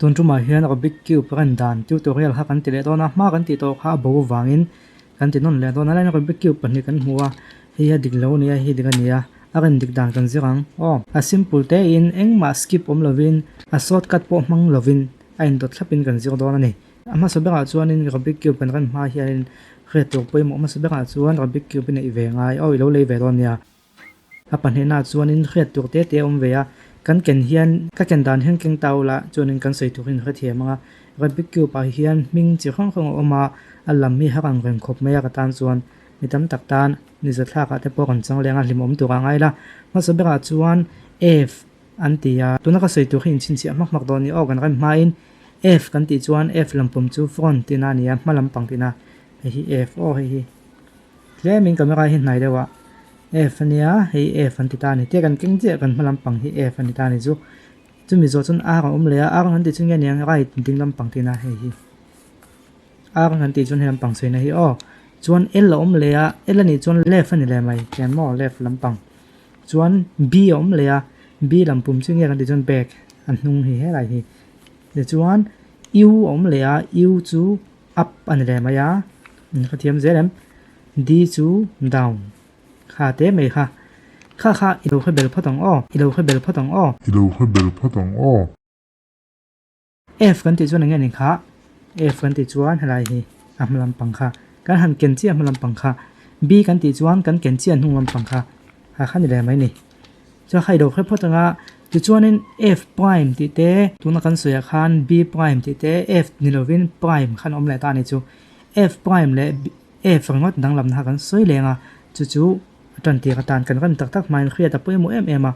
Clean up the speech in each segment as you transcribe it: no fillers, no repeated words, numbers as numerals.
tun tuma hian Rubik cube ran dan tutorial ha kan ti le dona ma kan ti to kha bo wangin kan ti non le dona lain Rubik cube pani kan huwa hi ya diklo ni hi diga nia akan dik dan kan zirang a simple te in engma skip lovin a shortcut po mang lovin a in dot thlapin kan zir dona ni ama sobera chuanin Rubik cube kan ran ma hian retok poimo ama sobera chuan Rubik cube ni ve ngai o ilo le ve don nia a panhena chuanin retok te ve a kan ken hian ka ken dan hen keng taula chuanin kan sei tukin kha thiamanga Rubik cube pa hian ming chi khong khong oma alam mi harang reng khop meya ka tan chuan mitam tak tan ni zatha ka te po kan chang lenga hlimom tu ka ngai la ma sobera chuan f antia tuna ka sei tukin chin chi amak mak don ni o kan ran main f kan ti chuan f lampum chu front tina nia malam pang tina hi f o hi claiming camera hi nai dewa f ania hi f anti ta ni te kan king je kan malam pang hi f anti ta ni chu chumi zo chun a ong le a han ti chung ya niang right ding lam pang tina hi a han ti chun hem pang sei na hi o chuan l om le a l ni chuan left ani le mai ken mo left lam pang chuan b om le a b lam pum chung ya kan ti chun back an hnung hi he lai hi le chuan u om le a u chu up ani le mai a kha thiam zelem d chu down kha te mai kha kha ilo kha bel phatang o ilo kha bel phatang o f kan ti chuan nge ni kha f kan ti chuan halai hi amlam pang kha kan han ken chi amlam pang kha b kan ti chuan kan ken chi anung lam pang kha ha khan ni le mai ni cha khai do kha phatanga ti chuanin f prime ti te tuna kan soya khan b prime ti te f nilovin prime khan om le ta ni chu f prime le f rangot dang lam na kan soi lenga chu tan ti katan kan tak tak main khria ta poimo em a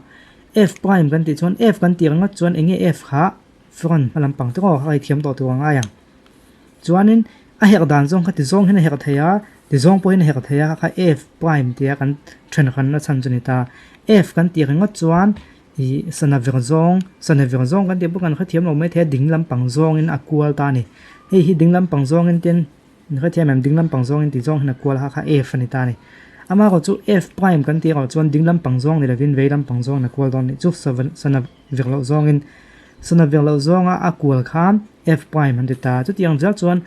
f prime kan ti chuan f kan ti rangot chuan enge f kha front malam pang to hai thiam to anga yang chuanin a hek dan zong kha ti zong hen hek thaya ti zong po hen hek thaya kha f prime ti kan thren khan na chan chuni ta f kan ti rangot chuan i sana verzong kan ti bukan kha thiam lo mai the dinglam pang zong in akwal ta ni hi dinglam pang zong in ten kha thiam em dinglam pang zong in ti zong na kwal kha f ani ta ni ama ko chu f prime kan ti ro chuan dinglam pang zong ni lavin veilam pang zong na kwal don ni chu sana verlo zong in sana verlo zong a akwal khan f prime an ta chu tiang ja chuan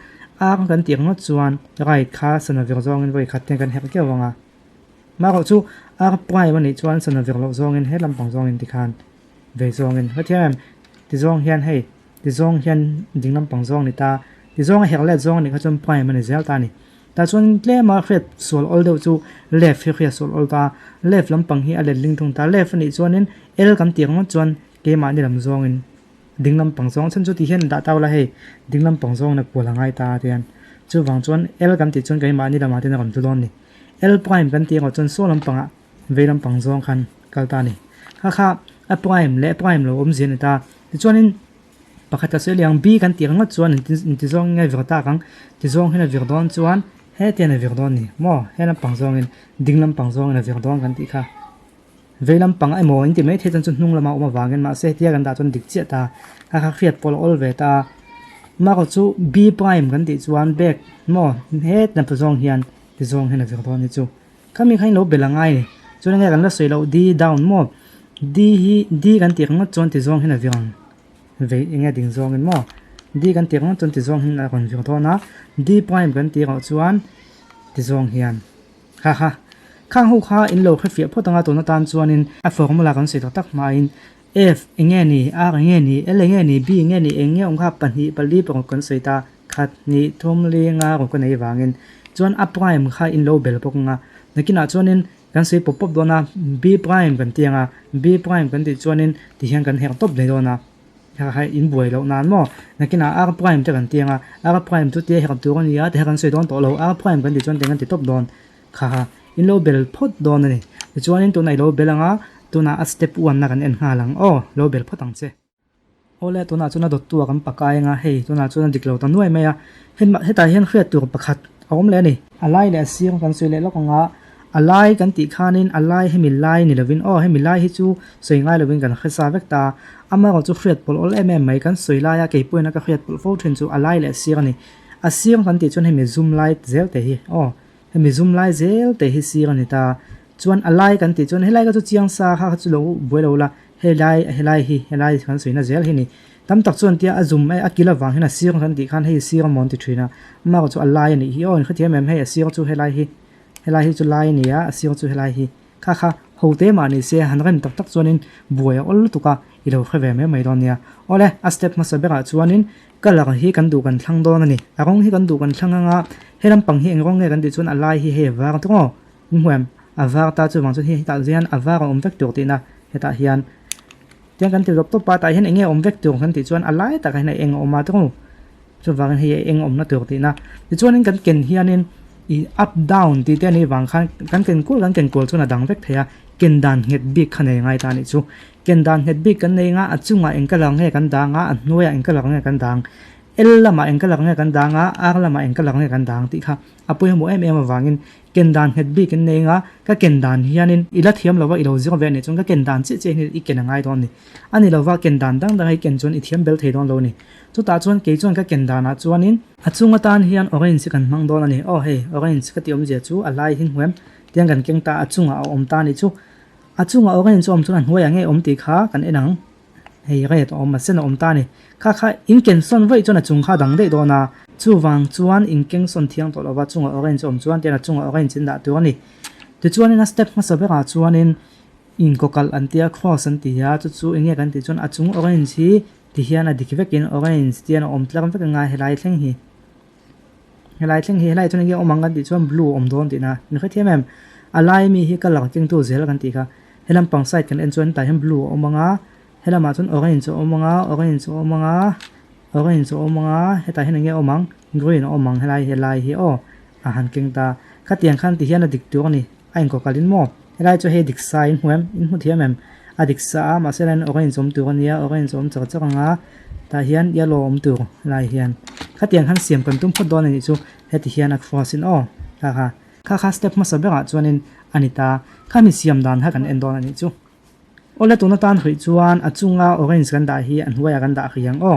a kan ti ngot chuan right kha sana verlo zong in voi khaten kan hek ke wanga ma ko chu a prime ani chuan sana verlo zong in helam pang zong in ti khan ve zong in kha thiam ti zong hian hei ti zong hian dinglam pang zong ni ta ti zong hek le zong ni kha chum prime ani zel ta ni ta chuan tle ma khet sol all do chu left hi sol all ta left lampang hi ale ling thung ta left ni chuanin l kam ti ngot chuan ke ma ni lam zong in dinglam pang zong chan chu ti hian da taw la hei dinglam pang zong na pola ngai ta tian chu wang chuan l kam ti chuan ke ma ni lama te na kam tu don ni l prime kan ti ngot chuan so lampang a veilam pang zong khan kal ta ni kha a prime le prime lo om zin ta ti chuanin pakhata se liang b kan ti ngot chuan ti zong ngai verta kang ti zong hena verdon chuan he tiana verdon ni mo hena pangzong in dinglam pangzong na verdon kan ti kha veilam pang ai mo in ti mai the chan chu hnung lama oma wangin ma se tia kan da chon dik che ta kha khiat pol ol ve ta ma ko chu b prime kan ti chuan back mo he na pazong hian ti zong hena verdon ni chu khami khain lo belangai ni chuan nge kan la sei lo d down mo d kan ti ngot chon ti zong hena virang ve inga ding zong in mo d kan ti ngot chon ti zong hena kon verdona d prime kan ti ro chuan ti zong hian kha khang hu kha in lo khafia photanga to na tan chuan in a formula kan sei tak ma in f enge ni a enge ni l enge ni b enge ni enge ong kha pani pali pang kon sei ta khat ni thom le nga ko kan ei wangin chuan a prime kha in lo bel pok nga nakina chuan in kan sei pop dona b prime kan tianga b prime kan ti chuan in ti hian kan hek top le dona ha in buai lo nan mo nakina r prime te kan tianga r prime tu te hek tu ni ya te kan sei don to lo r prime kan ti chuan te kan ti top don kha in lo bel phot don ni chuan in tu nai lo belanga tu na a step 1 na kan en nga lang o lo bel photang che ole tu na chuna dot tu kan pakai nga hei tu na chuna diklo ta nuai me ya heta hian khriat tu pakhat awm le ni alai le siang kan sui le lo nga alai kan ti khanin alai hemi lai ni lovin o hemi lai hi chu soi ngai lovin kan khasa vekta ama ko chu khriat pol ol mai kan soi la ya ke poina ka khriat pol fo thin chu alai le siang ni a siang kan ti chun hemi zoom light zel te hi o hemi zoom light zel te hi siang ni ta chuan alai kan ti chun helai ka chu chiang sa kha chu lo boilo la helai kan soi na zel hi ni tam tak chuan tia azum ai akila wang hena sir kan ti khan hei sir mon ti thina ma ko chu alai ni hi on khathiam em hei sir chu helai hi chu lai ni a sir chu helai hi kha hote ma ni se hanren tak chuanin buai ol tuka ilo khave me mai don nia ole a step ma sabera chuanin kalar hi kan du kan thlang don ani arong hi kan du kan thlanga helam pang hi engrong nge kan ti chuan alai hi he war to huam avar ta chu wang chu hi ta zian avar om vek tur ti na heta hian tiang kan ti rop to pa ta hian enge om vek tur kan ti chuan alai ta kai na eng oma to chu wang hi eng om na tur ti na ti chuanin kan ken hianin i up down ti te ni wang khan kan ken kul chu na dang vek thea ken dan het big khane ngai ta ni chu ken dan het big kan nei nga achunga engkalang he kan danga annoya engkalang he kan dang ellama engkalang he kan danga arlama engkalang he kan dang ti kha apoi mo em awangin ken dan het big kan nei nga ka ken dan hianin ila thiam lawa ilo zero ve ni chung ka ken dan che ni i ken ngai don ni ani lawa ken dan dang dang ai ken chon i thiam bel thei don lo ni chu ta chuan ke chuan ka ken dan a chuanin achunga tan hian orange kan mang don ani oh hey orange ka ti om je chu alai hin huam tiang kan keng ta achunga om ta ni chu achunga orange om chuan huai ange om ti kha kan enang hei re to om sen om ta ni kha in ken son vai chuan achung kha dang dei do na chu wang chuan in keng son thiang to lawa chunga orange om chuan tian achunga orange chin da tu ani ti chuan in a step ma sabera chuan in kokal antia cross an ti ya chu enge kan ti chuan achung orange hi ti hian a dikvekin orange tian om tlang vek nga helai thleng hi helai chuan nge omang kan ti chuan blue om don ti na ni kha thiam em alai mi hi kalak king tu zel kan ti kha helam pang side kan en chuan ta hem blue omanga helama chuan orange omanga heta hen nge omang green omang helai hi o a han king ta khatiang khan ti hian a dik tu ani ain ko kalin mo helai chu he dik sa in huam in hu thiam em a dik sa ma selen orange om tu ania orange om chak nga ta hian yellow om tu lai hian khatiang khan siam kan tum phot don ani chu heti hian a cross in o kha step ma sabera chuanin anita khami siam dan ha kan en don ani chu ole tuna tan hui chuan achunga orange kan da hi an huaya kan da khiang o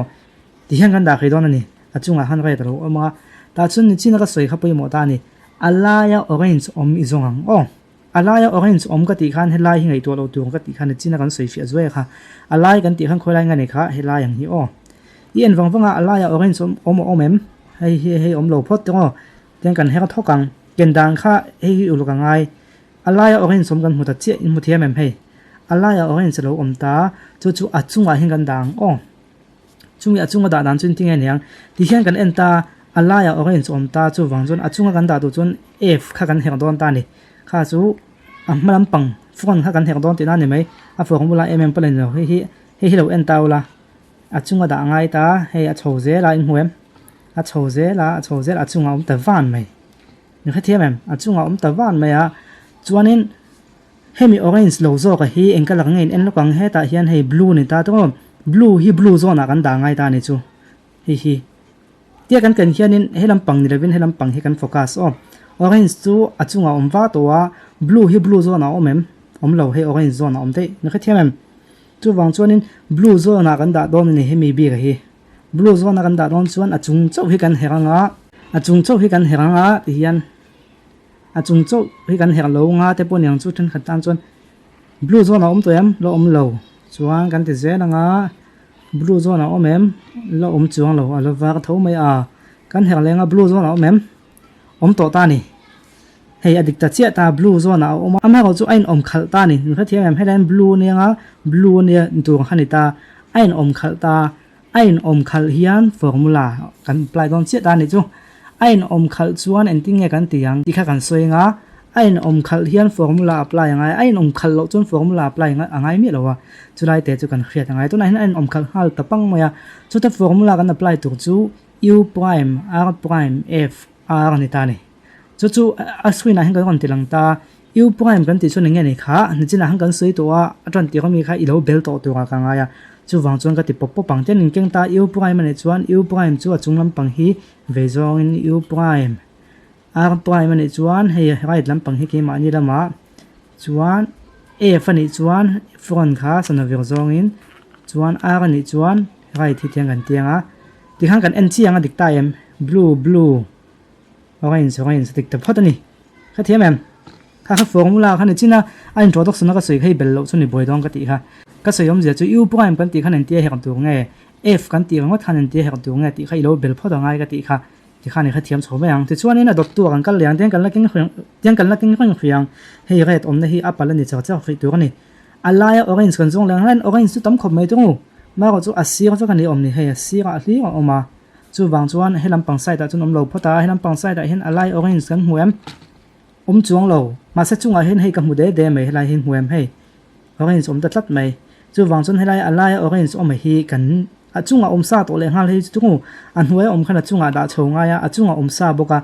ti hian kan da khi don ani achunga han rai talo oma ta chun ni china ka soi kha poi mo ta ni alaya orange om izongang o alaya orange om ka ti khan helai hi ngai to lo tu ka ti khan china kan soi fi azwe kha alai kan ti khan khoi lai ngani kha helai yang hi o i en wanga alaya orange om hei om lo phot to ten kan he ka thokang ken dang kha hei uluka ngai alaya orange som kan huta che in muthiam em hei alaya orange lo om ta chu achunga hin kan dang o chungi achunga da dan chun ting en yang ti hian kan en ta alaya orange om ta chu wang chun achunga kan da tu chun f kha kan heng don ta ni kha chu amalam pang phone kha kan heng don ti na ni mai a formula palen lo hi lo en ta ula achunga da ngai ta hei a chhoze la in huem a chhoze achunga om ta van mai ni kha thiam em achunga om ta van mai a chuanin hemi orange lo zo ka hi engkal ang en lokang he ta hian hei blue ni ta to blue zone a kan da ngai ta ni chu hi tia kan hianin helam pang ni levin helam pang hi kan focus o orange chu achunga om wa to wa blue zone a om lo he orange zone a om te ni kha thiam em chu wang chuanin blue zone a kan da don ni hemi bi ka hi blue zone a kan da don chuan achung chau hi kan heranga ti hian achung chau hi kan her lo nga te pon yang chu than khatan chuan blue zone a om to em lo om lo chuan kan ti zena nga blue zone a om em lo om chuang lo alo war tho mai a kan her lenga blue zone a om em om to ta ni hei adik ta chia ta blue zone a om ama ro chu ain om khal ta ni kha thiam em helan blue ne nga blue ne tur khani ta ain om khal hian formula kan apply don chia ta ni chu ain om khal chuan en ting nge kan tiang ti kha kan soinga ain om khal hian formula apply ngai ain om khal lo chun formula apply ngai mi lowa chulai te chu kan khriat ngai to na ain om khal hal tapang maya chu ta formula kan apply tu chu u prime r prime f r ni ta ni chu a swina hang kan tilang ta u prime kan ti chu nge ni kha ni china hang kan soi to a atran ti mi kha i lo bel to ka nga ya chu wang chuan ka ti pop pang ten in keng ta u prime ne chuan u prime chu a chunglam pang hi ve zong in u prime r prime ne chuan hei right lam pang hi ke ma ni lama chuan f ni chuan front kha sana ve zong in chuan r ni chuan right hi tiang kan tianga ti hang kan en chi anga dik ta em blue orange dik ta phot ani kha thiam em kha formula kha ni china a introduction ka soi khai bel lo chuni boy dong ka ti kha ka soi om je chu u prime kan ti khan en ti he kan tu nge f กันตีกันว่าทันตีให้กับตัวไงตีใครโลเบลพอตัวง่ายกันตีค่ะที่ข้านี่เขาเทียมโฉมไปยังที่ช่วงนี้นะดตัวกันเลี้ยงเตียงกันละกิ้งเตียงกันละกิ้งเขียงให้เรดนี่ให้อัปปะแล้วนี่จะคุยตัวกันนี่อะไรออเรนจ์กันส่งเลี้ยงนั้นออเรนจ์ตั้มขบไม่ตรงมาก็จู่อาศัยก็กันนี่นี่ให้อาศัยก็อาศัยก็ออกมาจู่บางส่วนให้ลำปังไซด์แต่จู่น้ำโลพอตาให้ลำปังไซด์แต่เห็นอะไรออเรนจ์กันหัวจวงโลมาสักจุงเห็นให้กับหมู่เดไม่ให้ไรเห็นหัวให้ออเรนจ์ตัดไม่จู่บางส่วนให้ไรอะไรออเรนจ์ไม่ให้กันจุงซาตัวเลี้ยงหาเลยจู่อันหัวขนาดจุงด่าชงง่ายจุงซาบอกว่า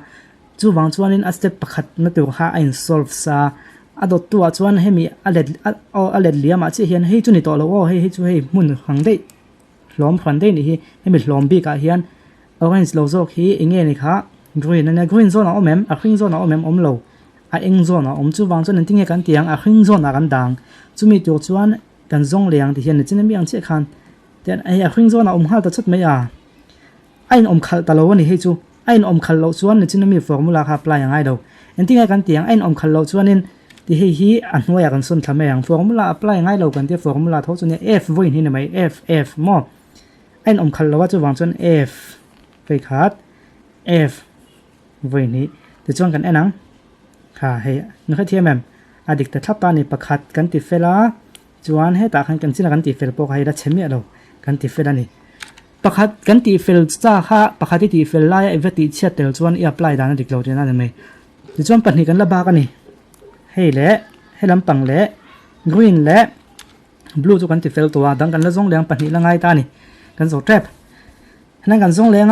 จู่บางส่วนนี้อาศัยประคัดนั่นตัวหาอินโซลฟ์ซาดตัวส่วนให้มีอเล็ดเลี้ยมาที่เห็นให้จู่นี่ตัวเราให้จู่ให้มุนขังได้ล้อมขันได้นี่ให้มีล้อมบีกับเห็นออเรนจ์โลโซคีเงี้ยนี่ค่ะกรีนนั่นกรีนโซนเอาแมมกรีนโซนเอาแมมโลเองโซนจู่บางส่วนนั้นทิ้งกันเตียงกรีนโซนกันดังจู่มีตัวส่วนกันส่งเลี้ยงที่เห็นจีนมีอันเชี่ยขันแต่ไอ้ครึ่งโซนหาตัดชุดไม่ไอ้ขัดตลอดนี่ให้จู่ไอ้ขัดเราส่วนนี่จีนมีฟอร์มูลาค่ะปลายยังไงดูอันที่ไงกันเตียงไอ้ขัดเราส่วนนี่ที่ให้อันว่ากันส่วนทำไมฟอร์มูลาปลายยังไงเรากันที่ฟอร์มูลาทั้งส่วนนี้ F วิ่งนี่นะไหม F มอไอ้ขัดเราว่าจะวางส่วน F ไปขาด F วิ่งนี่จะส่วนกันไอ้นังค่ะให้นึกให้เทียมแมอดีตแต่ทับตานี่ประคัดกันติดเฟล่าจวนให้ตาขันกันสินะกันติดเฟลปกให้ได้เชื่อมีอะไรกันติดเฟลนี่ประคัดกันติดเฟลจ้าค่ะประคัดที่ติดเฟลไล่เอฟติเชียเตลจวนอีอัพไลด์ด้านดิกเราจะน่าจะไหมจวนปัจจุบันละบากันนี่ให้เละให้ลำปังเละกรีนเละบลูจวนกันติดเฟลตัวดังกันละส่งเลี้ยงปัจจุบันละไงตานี่กันโซแทรปนั่นกันส่งเลี้ยง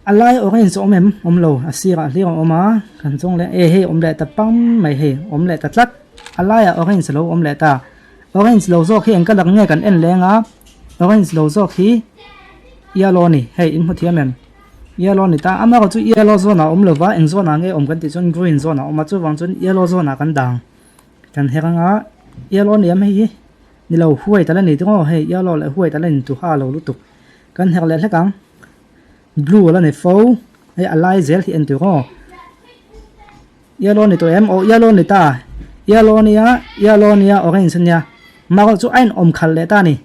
อะไรโอเคส่งเมมโลอาศัยอะไรออกมากันส่งเลี้ยงเฮ้เละแต่ปังไม่เฮ้เละแต่ตัดอะไรโอเคสโลเละตาorange เราโซคีอันก็ดังเงี้ยกันเอ็นแรงorange เราโซคีyellow นี่ให้อินพุตเทียมyellow นี่ตาอามาก็จู่ yellow โซน่ะเลว่าเอ็นโซน่ะเงี้ยกันติดจน green โซน่ะมาจู่วางจน yellow โซน่ะกันดังกันเฮงyellow นี่ไม่นี่เราห่วยแต่ละนี่ต้องให้ yellow เลยห่วยแต่ละนี่ตัวห้าเราลุตุกันเฮงเลยกัน blue แล้วนี่ fall ให้อะไรเซลที่เอ็นตัวyellow นี่ตัว m o yellow นี่ตา yellow นี่ orange เนี่ยมาก็จู่ไอ้ขัดเลยตานี่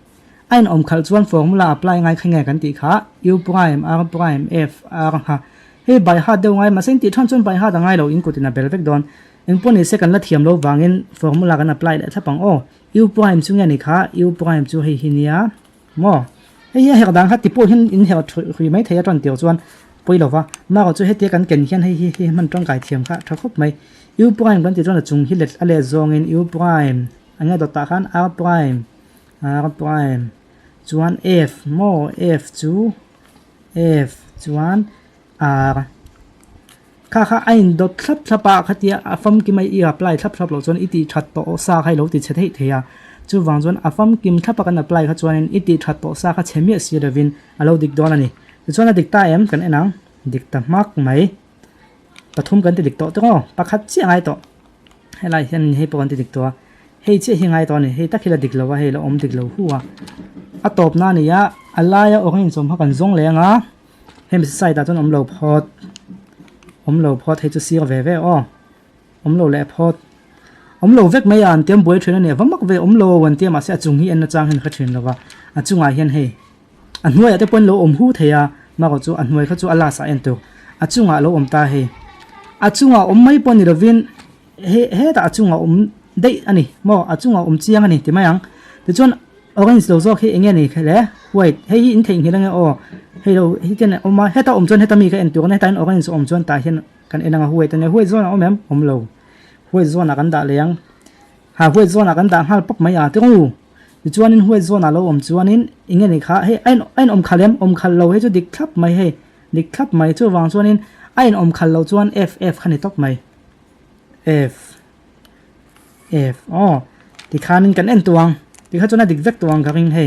ไอ้ขัดส่วนฟอร์มูลา apply ไงขึ้นไงกันตีค่ะ u prime r prime f r ค่ะเฮ้ยใบหัดเดียวไงมาเส้นตีท่อนจนใบหัดยังไงเราอินกุตินาเบลเวกดอนอินปุ่นนี่เสกันละเทียมเราวางอินฟอร์มูลากัน apply ได้ถ้าปังโอ้ u prime จู่ไงนี่ค่ะ u prime จู่ให้หินเนี่ยมอเฮ้ยเหตุดังค่ะติปุ่นหินอินเหตุคุยไม่เทียบจนเดียวส่วนปุยหรอวะมาก็จู่ให้เทียกันเก่งเขียนให้มันต้องการเทียมค่ะถ้าครบไหม u prime กันติดจนจุงหินเล็ดอะไรซองอิน u prime อันนี้ตัวตาขัน r prime จวน f โม f จู f จวน r ค่ะไอ้ดอททับปะขัดเดียฟัมกิมไม่อีอัพไลทับเราจวนอิติชัดโตซาให้เราติดเฉยเทียจูวางจวนฟัมกิมทับปะกันอัพไลขัดจวนอิติชัดโตซาขัดเชมีสีเดวินเราดิกดอนนี่จวนดิกตาเอ็มกันไอ้นังดิกตามากไหมปฐุมกันติดดิกโตตัวปะขัดเชี่ยไงโตให้ไรเห็นให้ปกันติดดิกตัวให้เชี่ยยังไงตอนนี้ให้ตักให้เราดิกเราว่าให้เราอมดิกเราหัวตบหน้านี่ยะอะไรโอเคสมพักกันส่งเลยให้มันใส่ตาจนอมเราพอดให้จะเสียเว่อมเราแหละพอดเราเวกไม่อันเตรียมบวยเทรนเนี่ยว่ามักเวเราวันเตรียมมาเสียจุงฮีอันจางเห็นเขาเทรนแล้วว่าจุงอาเห็นให้อันหัวแต่ปนเราหูเทียมาก็จูอันหัวเขาจูอัลลาสาเอ็นตัวจุงอาเราตาให้จุงอาไม่ปนนี่เราวินให้แต่จุงอาได้อันนี้มอจุงอาเจียงอันนี้ที่ไม่ยังแต่จนorange เราโซคีเงี้ยนี่แค่เลยเว้ยให้อินเทงเห็นแล้วไงให้เราให้เจนมาให้ตาจนให้ตามีกันตัวกันให้ตาorange จนตาเห็นกันเอ็นงาห่วยแต่เนี่ยห่วยโซนแม่เราห่วยโซนกันด่าเลี้ยงหาห่วยโซนกันด่าหาปั๊บไม่อาที่งูจวนนี้ห่วยโซนเราจวนนี้เงี้ยนี่ค่ะให้ไอ้ขัดเลี้ยงขัดเราให้จะดิกทับไม่ให้ดิกทับไม่จะวางจวนนี้ไอ้ขัดเราจวน f ขันตบไม่ f ที่ขานึงกันเอ็นตัวที่เขาจะน่าดิกเวกตัวงกันให้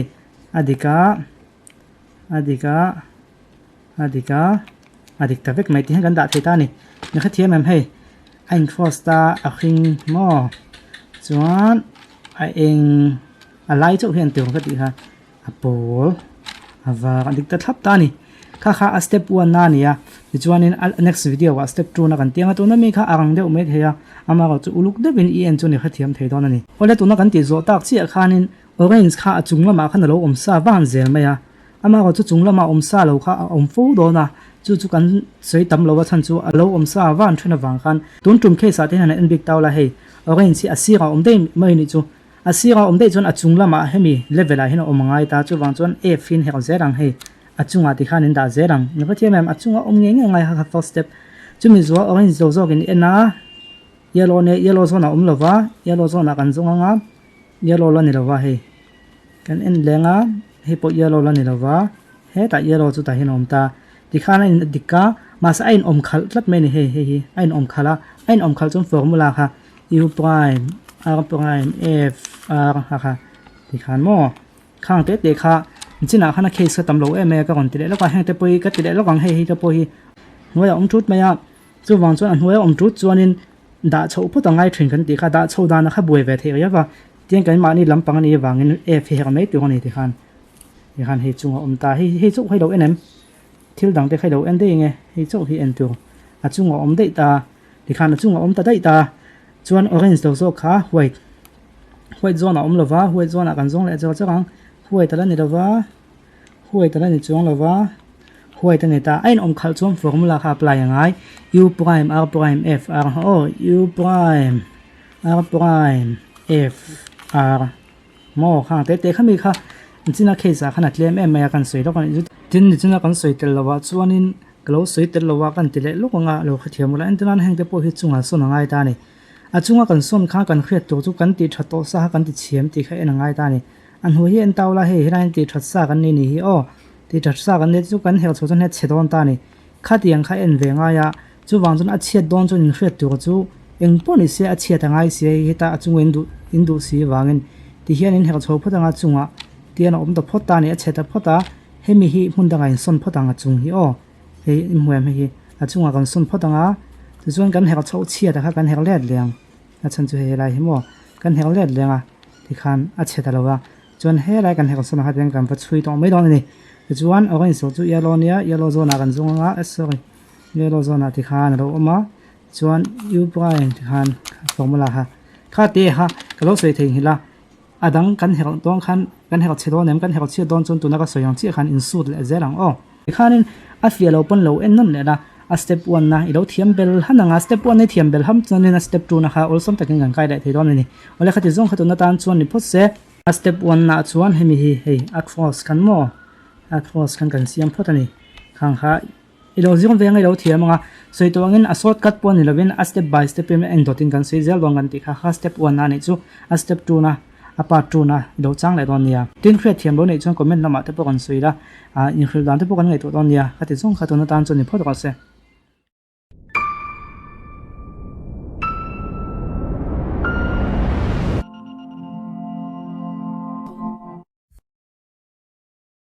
อดีกตาเวกไม่ที่ให้กันด่าเทตานี่นะครับเทียมแม่ให้ไอ้ฟอสตาอักริงมอจวนไอ้เองอะไรจะเห็นตัวกันดีค่ะอัปโปว่ากันดิกตาทับตานี่ค่ะสเต็ป1นั่นนี่อ่ะจวนนี้ next video ว่าสเต็ป2นักกันเตียงตัวนั้นมีค่ะอ่างเดียวไม่เทียอามาก็จะอุลุกเดบินจวนนี้เขาเทียมเทตอนนั้นนี่วันนี้ตัวนักกันตีโซตักเสียขานินorange ค่ะจุงละมาขันเราซาบ้านเซลไหมอ่ะ ama ko chu chung lama omsa lo kha fu do na chu kan sei tam lo wa chan chu alo omsa wan thuna wang khan tun tum khe sa te na en big taw la hei orange si asira omdei mai ni chu asira omdei chon achung lama hemi level a hina omangai ta chu wang chon e fin he zerang hei achunga ti khan in da zerang ni pa thiam achunga omnge ngai ha first step chumi zo orange zo zo in ena yellow zona lova yellow zona kan zonga nga yellow la ni lova hei kan en lenga he po yellow la ni lova he ta yellow chu ta hin om ta ti khana in dikka mas ain om khal tlat me ni he ain om khala ain om khal chon formula kha u prime r prime f r ha ti khan mo khang te kha china khana case ka tamlo e me ka kon ti le ka heng te poi ka ti le lo kang he te poi noi om tut me ya chu wang chon an noi om tut chuanin da chho phu tangai thrin kan ti kha da chho da na kha buai ve the ya wa tiang kan ma ni lampang ni wangin f he me tu ni ti khan he chunga om ta he chu he lo enem thil dang te khai lo en de nge he chu hi en tu a chunga om de ta ti khan chunga om ta dai ta chuan orange do zo kha white zone om lova white zone kan zong le zo chang white ta la ni lova white ta la ni chong lova white ta ni ta ain om khal chom formula kha apply ngai u prime r prime f r u prime r prime f r mo khang te khami kha china khesa khana tlem em ya kan soi lo kan tin ni china kan soi tel lawa chuanin glo soi tel lawa kan tile lokanga lo khathiamula entan hengte po hi chunga so ngai ta ni achunga kan son kha kan khret to chu kan ti thato sa kan ti chiam ti kha enangai ta ni an hu hi en tawla he hiran ti that sa kan ni ni hi o ti that sa kan ne chu kan hel chho chon he chedon ta ni kha tiang kha en venga ya chu wang chon a chiat don chon khret to chu eng po ni se a chiat angai se hi ta achung indu si wangin ti hian in hel chho photanga chunga tian om to phota ni a cheta phota hemi hi mundanga in son photanga chung hi o he imwem hi achunga kan son photanga chu chuan kan hel chho chia ta kha kan hel let leng a chan chu he lai hi mo kan hel let lenga ti khan a cheta lawa chuan he lai kan hel son ha teng kan pa chui to mai don ni chuan orange so chu yellow zona kan zonga sorry yellow zona ti khan ro oma chuan u prime ti khan formula ha kha te ha kalo soi thei hila adang kan hel tong khan kan hel chedon nem kan hel che don chon tu na ka soyang chi khan in sud le zerang o khanin a fialo pon lo en non le na a step 1 na ilo thiam bel hananga step 1 ni thiam bel ham chanin a step 2 na kha olsom takin gan kai dai thei don ni ole khati zong khatu na tan chuan ni phot se a step 1 na chuan hemi hi hei across kan siam photani khang kha ilo zong veng ilo thiamanga soi to angin a shortcut pon ni lovin a step by step em en dotin kan sei zel dong kan ti kha step 1 na ni chu a step 2 na apa tu na do chang le don nia tin khret thiam bo nei chon comment lama te po kan soira in khil dan te po kan ngai to don nia khati zong khatu na tan chon ni phot ka se